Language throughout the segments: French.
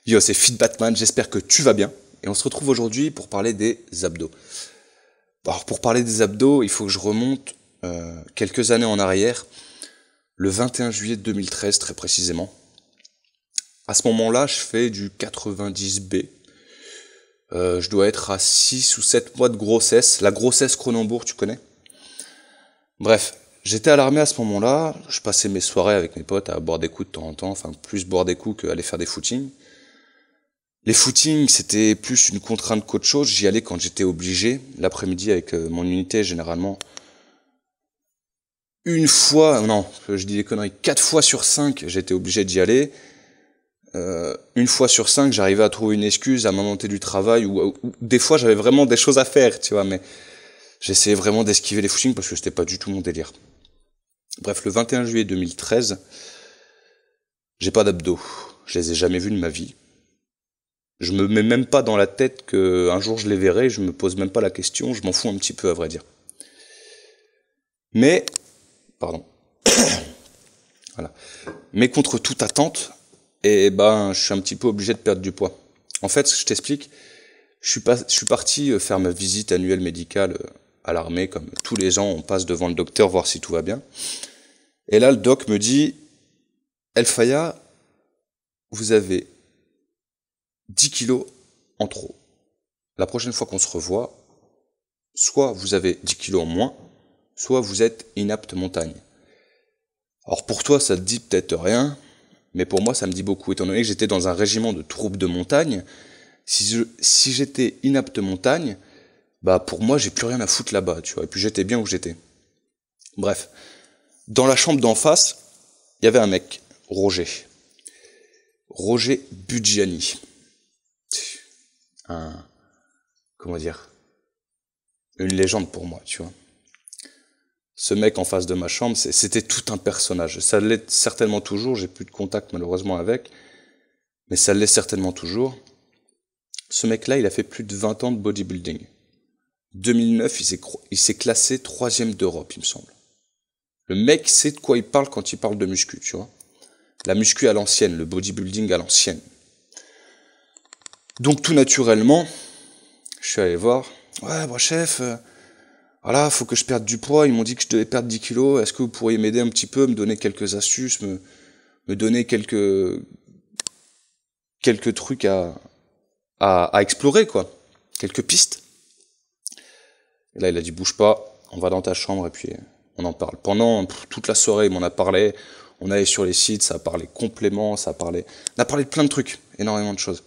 Yo, c'est Fit Batman, j'espère que tu vas bien. Et on se retrouve aujourd'hui pour parler des abdos. Alors pour parler des abdos, il faut que je remonte quelques années en arrière, le 21 juillet 2013 très précisément. À ce moment-là, je fais du 90B. Je dois être à 6 ou 7 mois de grossesse. La grossesse Cronenbourg, tu connais? Bref, j'étais à l'armée à ce moment-là. Je passais mes soirées avec mes potes à boire des coups de temps en temps. Enfin, plus boire des coups qu'aller faire des footings. Les footings, c'était plus une contrainte qu'autre chose. J'y allais quand j'étais obligé. L'après-midi, avec mon unité, généralement, une fois, non, je dis des conneries, 4 fois sur 5, j'étais obligé d'y aller. Une fois sur 5, j'arrivais à trouver une excuse à m'inventer du travail, ou des fois, j'avais vraiment des choses à faire, tu vois, mais j'essayais vraiment d'esquiver les footings parce que c'était pas du tout mon délire. Bref, le 21 juillet 2013, j'ai pas d'abdos. Je les ai jamais vus de ma vie. Je me mets même pas dans la tête qu'un jour je les verrai, je me pose même pas la question, je m'en fous un petit peu à vrai dire. Mais, pardon, voilà. Mais contre toute attente, je suis un petit peu obligé de perdre du poids. En fait, je t'explique, je suis parti faire ma visite annuelle médicale à l'armée, comme tous les ans, on passe devant le docteur voir si tout va bien. Et là, le doc me dit, El Faya, vous avez 10 kilos en trop. La prochaine fois qu'on se revoit, soit vous avez 10 kilos en moins, soit vous êtes inapte montagne. Alors pour toi, ça te dit peut-être rien, mais pour moi, ça me dit beaucoup. Étant donné que j'étais dans un régiment de troupes de montagne, si j'étais inapte montagne, pour moi, j'ai plus rien à foutre là-bas, tu vois. Et puis j'étais bien où j'étais. Bref. Dans la chambre d'en face, il y avait un mec, Roger Budgiani. Une légende pour moi, tu vois. Ce mec en face de ma chambre, c'était tout un personnage. Ça l'est certainement toujours, j'ai plus de contact malheureusement avec, mais ça l'est certainement toujours. Ce mec-là, il a fait plus de 20 ans de bodybuilding. 2009, il s'est classé 3e d'Europe, il me semble. Le mec sait de quoi il parle quand il parle de muscu, tu vois. La muscu à l'ancienne, le bodybuilding à l'ancienne. Donc tout naturellement, je suis allé voir. Ouais, chef, voilà, faut que je perde du poids. Ils m'ont dit que je devais perdre 10 kilos. Est-ce que vous pourriez m'aider un petit peu, me donner quelques astuces, me donner quelques trucs à explorer, quoi. Quelques pistes. Et là, il a dit, bouge pas, on va dans ta chambre et puis on en parle. Pendant toute la soirée, il m'en a parlé. On allait sur les sites, ça a parlé compléments, on a parlé de plein de trucs, énormément de choses.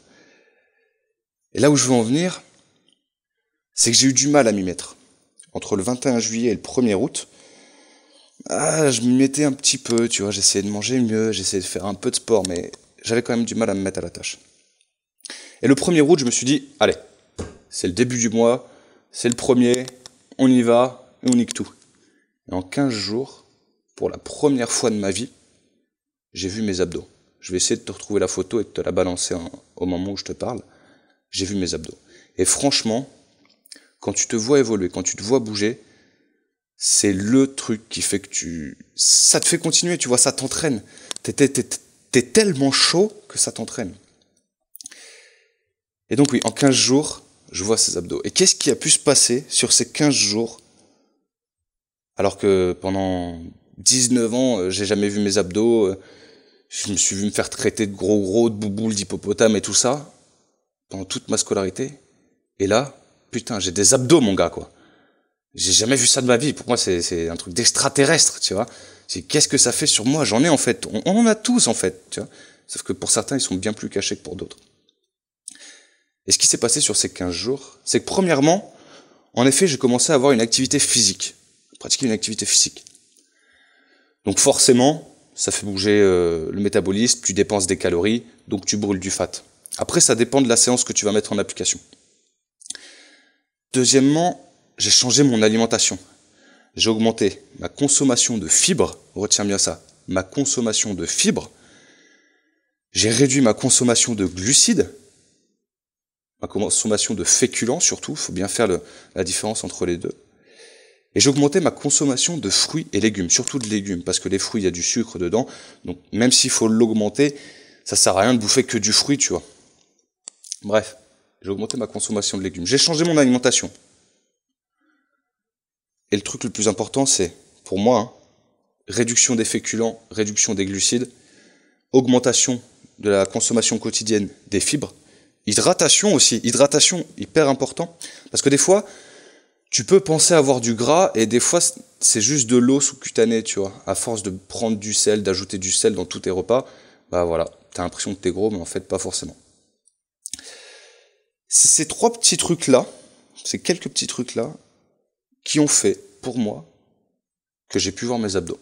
Et là où je veux en venir, c'est que j'ai eu du mal à m'y mettre. Entre le 21 juillet et le 1er août, je m'y mettais un petit peu, tu vois, j'essayais de manger mieux, j'essayais de faire un peu de sport, mais j'avais quand même du mal à me mettre à la tâche. Et le 1er août, je me suis dit, allez, c'est le début du mois, c'est le 1er, on y va, et on nique tout. Et en 15 jours, pour la première fois de ma vie, j'ai vu mes abdos. Je vais essayer de te retrouver la photo et de te la balancer au moment où je te parle. J'ai vu mes abdos. Et franchement, quand tu te vois évoluer, quand tu te vois bouger, c'est le truc qui fait que ça te fait continuer, tu vois, ça t'entraîne. T'es tellement chaud que ça t'entraîne. Et donc oui, en 15 jours, je vois ces abdos. Et qu'est-ce qui a pu se passer sur ces 15 jours, alors que pendant 19 ans, j'ai jamais vu mes abdos, je me suis vu me faire traiter de gros, de bouboule, d'hippopotame et tout ça, pendant toute ma scolarité. Et là, putain, j'ai des abdos, mon gars, quoi. J'ai jamais vu ça de ma vie. Pour moi, c'est un truc d'extraterrestre, tu vois. Qu'est-ce que ça fait sur moi? J'en ai, en fait. On en a tous, en fait, tu vois. Sauf que pour certains, ils sont bien plus cachés que pour d'autres. Et ce qui s'est passé sur ces 15 jours, c'est que premièrement, en effet, j'ai commencé à avoir une activité physique. Pratiquer une activité physique. Donc forcément, ça fait bouger le métabolisme, tu dépenses des calories, donc tu brûles du fat. Après, ça dépend de la séance que tu vas mettre en application. Deuxièmement, j'ai changé mon alimentation. J'ai augmenté ma consommation de fibres, retiens bien ça, ma consommation de fibres. J'ai réduit ma consommation de glucides, ma consommation de féculents surtout, il faut bien faire la différence entre les deux. Et j'ai augmenté ma consommation de fruits et légumes, surtout de légumes, parce que les fruits, il y a du sucre dedans, donc même s'il faut l'augmenter, ça sert à rien de bouffer que du fruit, tu vois. Bref, j'ai augmenté ma consommation de légumes. J'ai changé mon alimentation. Et le truc le plus important, c'est, pour moi, réduction des féculents, réduction des glucides, augmentation de la consommation quotidienne des fibres, hydratation aussi, hydratation hyper important, parce que des fois, tu peux penser avoir du gras, et des fois, c'est juste de l'eau sous-cutanée, tu vois, à force de prendre du sel, d'ajouter du sel dans tous tes repas, bah voilà, t'as l'impression que t'es gros, mais en fait, pas forcément. C'est ces trois petits trucs-là, ces quelques petits trucs-là, qui ont fait, pour moi, que j'ai pu voir mes abdos.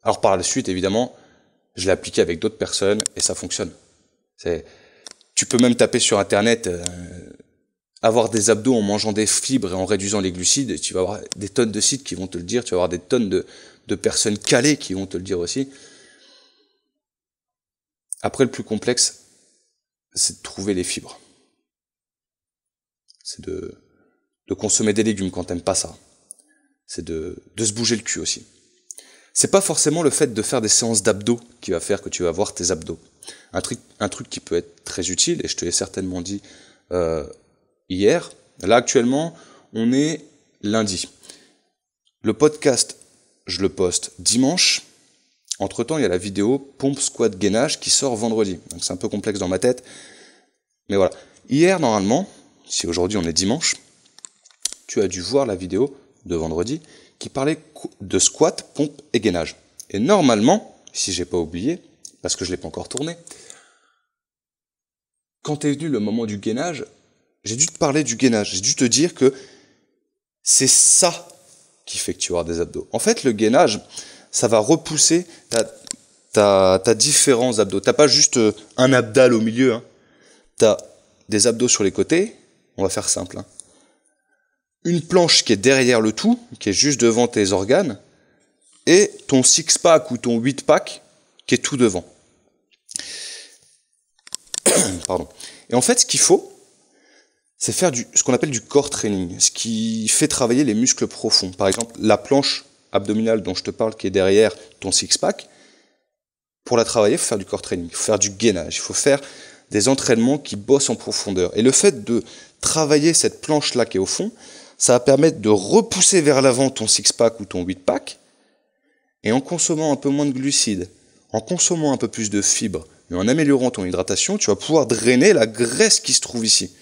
Alors par la suite, évidemment, je l'ai appliqué avec d'autres personnes et ça fonctionne. Tu peux même taper sur Internet, avoir des abdos en mangeant des fibres et en réduisant les glucides, et tu vas avoir des tonnes de sites qui vont te le dire, tu vas avoir des tonnes de personnes calées qui vont te le dire aussi. Après, le plus complexe, c'est de trouver les fibres. C'est de consommer des légumes quand t'aimes pas ça. C'est de se bouger le cul aussi. C'est pas forcément le fait de faire des séances d'abdos qui va faire que tu vas voir tes abdos. Un truc qui peut être très utile, et je te l'ai certainement dit hier, là actuellement, on est lundi. Le podcast, je le poste dimanche. Entre-temps, il y a la vidéo pompe, squat, gainage qui sort vendredi. Donc c'est un peu complexe dans ma tête. Mais voilà. Hier, normalement, si aujourd'hui on est dimanche, tu as dû voir la vidéo de vendredi qui parlait de squat, pompe et gainage. Et normalement, si j'ai pas oublié, parce que je l'ai pas encore tourné, quand est venu le moment du gainage, j'ai dû te parler du gainage. J'ai dû te dire que c'est ça qui fait que tu vas avoir des abdos. En fait, le gainage, ça va repousser ta différents abdos. T'as pas juste un abdal au milieu. Hein. T'as des abdos sur les côtés. On va faire simple. Hein. Une planche qui est derrière le tout, qui est juste devant tes organes, et ton six-pack ou ton 8-pack qui est tout devant. Pardon. Et en fait, ce qu'il faut, c'est faire ce qu'on appelle du core training, ce qui fait travailler les muscles profonds. Par exemple, la planche abdominale dont je te parle, qui est derrière ton six-pack, pour la travailler, il faut faire du core training, il faut faire du gainage, il faut faire des entraînements qui bossent en profondeur. Et le fait de travailler cette planche-là qui est au fond, ça va permettre de repousser vers l'avant ton six-pack ou ton 8-pack, et en consommant un peu moins de glucides, en consommant un peu plus de fibres, et en améliorant ton hydratation, tu vas pouvoir drainer la graisse qui se trouve ici.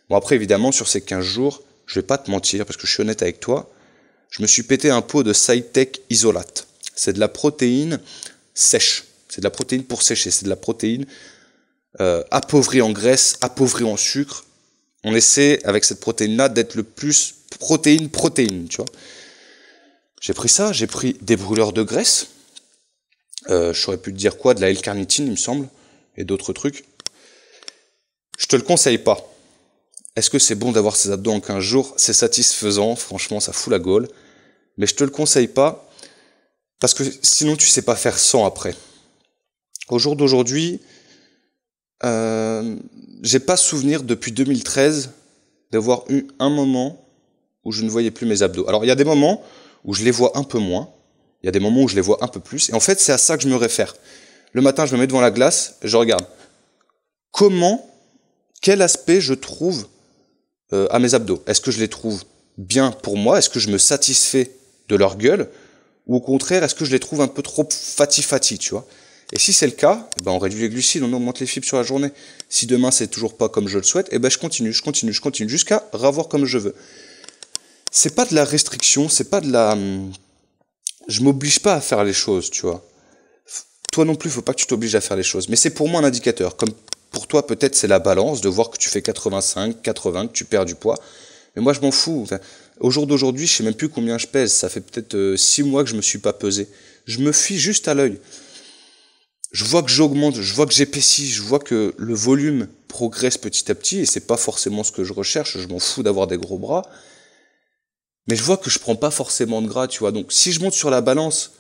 Bon après, évidemment, sur ces 15 jours, je vais pas te mentir, parce que je suis honnête avec toi, je me suis pété un pot de SciTech Isolate. C'est de la protéine sèche. C'est de la protéine pour sécher. C'est de la protéine appauvrie en graisse, appauvrie en sucre. On essaie, avec cette protéine-là, d'être le plus protéine, tu vois. J'ai pris ça, j'ai pris des brûleurs de graisse. Je saurais pu te dire quoi, de la L-carnitine, il me semble, et d'autres trucs. Je te le conseille pas. Est-ce que c'est bon d'avoir ses abdos en 15 jours? C'est satisfaisant, franchement, ça fout la gaule. Mais je te le conseille pas, parce que sinon tu sais pas faire sans après. Au jour d'aujourd'hui, j'ai pas souvenir depuis 2013 d'avoir eu un moment où je ne voyais plus mes abdos. Alors il y a des moments où je les vois un peu moins, il y a des moments où je les vois un peu plus, et en fait c'est à ça que je me réfère. Le matin je me mets devant la glace, et je regarde quel aspect je trouve à mes abdos. Est-ce que je les trouve bien pour moi? Est-ce que je me satisfais de leur gueule? Ou au contraire, est-ce que je les trouve un peu trop fati, tu vois? Et si c'est le cas, eh ben on réduit les glucides, on augmente les fibres sur la journée. Si demain c'est toujours pas comme je le souhaite, eh ben je continue jusqu'à revoir comme je veux. C'est pas de la restriction, c'est pas de la... Je m'oblige pas à faire les choses, tu vois. Toi non plus, faut pas que tu t'obliges à faire les choses. Mais c'est pour moi un indicateur. Comme pour toi, peut-être c'est la balance, de voir que tu fais 85, 80, que tu perds du poids. Mais moi, je m'en fous. Enfin, au jour d'aujourd'hui, je sais même plus combien je pèse. Ça fait peut-être 6 mois que je me suis pas pesé. Je me fie juste à l'œil. Je vois que j'augmente, je vois que j'épaissis, je vois que le volume progresse petit à petit, et c'est pas forcément ce que je recherche, je m'en fous d'avoir des gros bras. Mais je vois que je prends pas forcément de gras, tu vois. Donc si je monte sur la balance,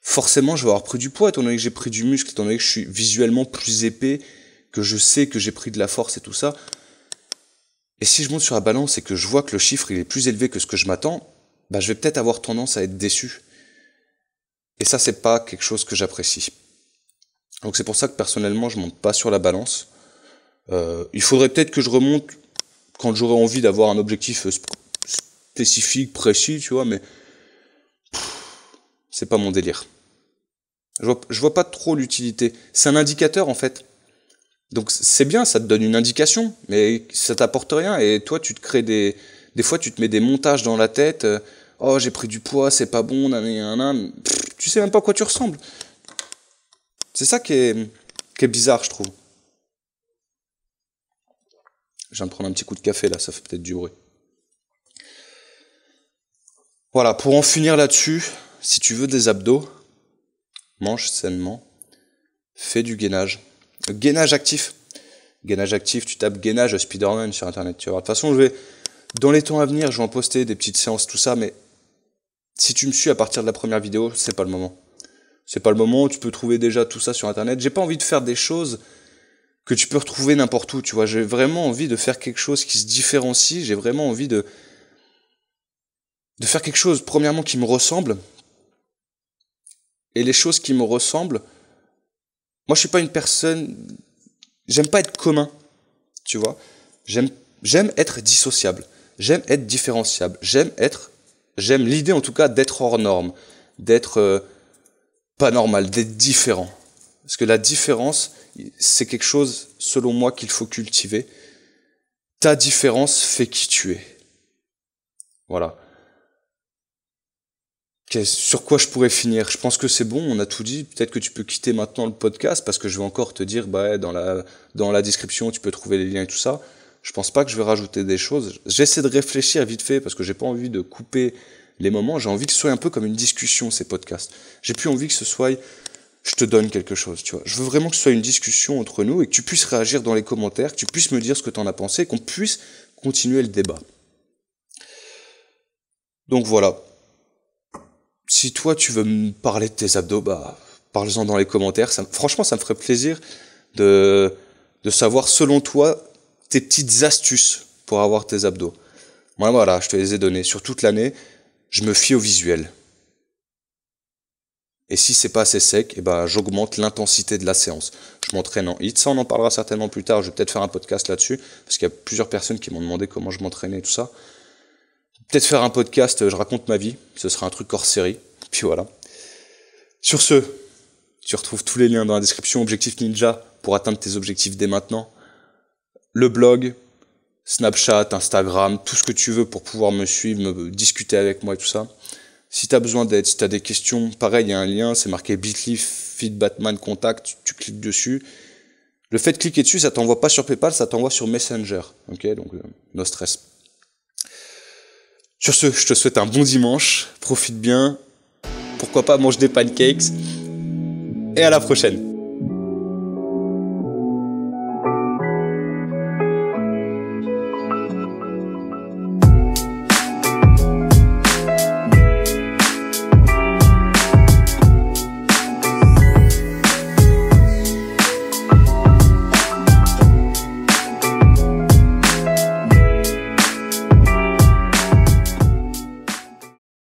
forcément je vais avoir pris du poids, étant donné que j'ai pris du muscle, étant donné que je suis visuellement plus épais, que je sais que j'ai pris de la force et tout ça. Et si je monte sur la balance et que je vois que le chiffre il est plus élevé que ce que je m'attends, bah je vais peut-être avoir tendance à être déçu. Et ça, c'est pas quelque chose que j'apprécie. Donc c'est pour ça que personnellement je monte pas sur la balance. Il faudrait peut-être que je remonte quand j'aurai envie d'avoir un objectif spécifique, précis, tu vois, mais c'est pas mon délire. Je vois pas trop l'utilité. C'est un indicateur, en fait. Donc c'est bien, ça te donne une indication, mais ça t'apporte rien. Et toi, tu te crées des fois, tu te mets des montages dans la tête. Oh, j'ai pris du poids, c'est pas bon, nanana. Tu sais même pas à quoi tu ressembles. C'est ça qui est bizarre, je trouve. Je viens de prendre un petit coup de café, là, ça fait peut-être du bruit. Voilà, pour en finir là-dessus, si tu veux des abdos, mange sainement, fais du gainage. Gainage actif. Gainage actif, tu tapes gainage Spider-Man sur internet, tu vas voir. De toute façon, dans les temps à venir, je vais en poster des petites séances, tout ça, mais si tu me suis à partir de la première vidéo, c'est pas le moment. C'est pas le moment, tu peux trouver déjà tout ça sur internet. J'ai pas envie de faire des choses que tu peux retrouver n'importe où, tu vois. J'ai vraiment envie de faire quelque chose qui se différencie, j'ai vraiment envie de faire quelque chose, premièrement, qui me ressemble. Et les choses qui me ressemblent, moi je suis pas une personne, j'aime pas être commun, tu vois. J'aime être dissociable, j'aime être différenciable, j'aime l'idée en tout cas d'être hors norme, d'être pas normal, d'être différent. Parce que la différence, c'est quelque chose, selon moi, qu'il faut cultiver. Ta différence fait qui tu es. Voilà. Sur quoi je pourrais finir? Je pense que c'est bon, on a tout dit. Peut-être que tu peux quitter maintenant le podcast, parce que je vais encore te dire, bah, dans la description, tu peux trouver les liens et tout ça. Je pense pas que je vais rajouter des choses. J'essaie de réfléchir vite fait, parce que j'ai pas envie de couper les moments. J'ai envie que ce soit un peu comme une discussion, ces podcasts. J'ai plus envie que ce soit, je te donne quelque chose, tu vois. Je veux vraiment que ce soit une discussion entre nous et que tu puisses réagir dans les commentaires, que tu puisses me dire ce que t'en as pensé, qu'on puisse continuer le débat. Donc voilà. Si toi tu veux me parler de tes abdos, bah parle-en dans les commentaires. Franchement, ça me ferait plaisir de savoir selon toi tes petites astuces pour avoir tes abdos. Moi voilà, je te les ai données sur toute l'année. Je me fie au visuel. Et si c'est pas assez sec, eh ben j'augmente l'intensité de la séance. Je m'entraîne en HIIT. Ça, on en parlera certainement plus tard. Je vais peut-être faire un podcast là-dessus parce qu'il y a plusieurs personnes qui m'ont demandé comment je m'entraînais et tout ça. Peut-être faire un podcast, je raconte ma vie, ce sera un truc hors série, puis voilà. Sur ce, tu retrouves tous les liens dans la description, Objectif Ninja, pour atteindre tes objectifs dès maintenant. Le blog, Snapchat, Instagram, tout ce que tu veux pour pouvoir me suivre, me discuter avec moi et tout ça. Si tu as besoin d'aide, si tu as des questions, pareil, il y a un lien, c'est marqué Bitly, Feed Batman Contact, tu cliques dessus. Le fait de cliquer dessus, ça t'envoie pas sur PayPal, ça t'envoie sur Messenger, ok, donc no stress. Sur ce, je te souhaite un bon dimanche, profite bien, pourquoi pas mange des pancakes, et à la prochaine.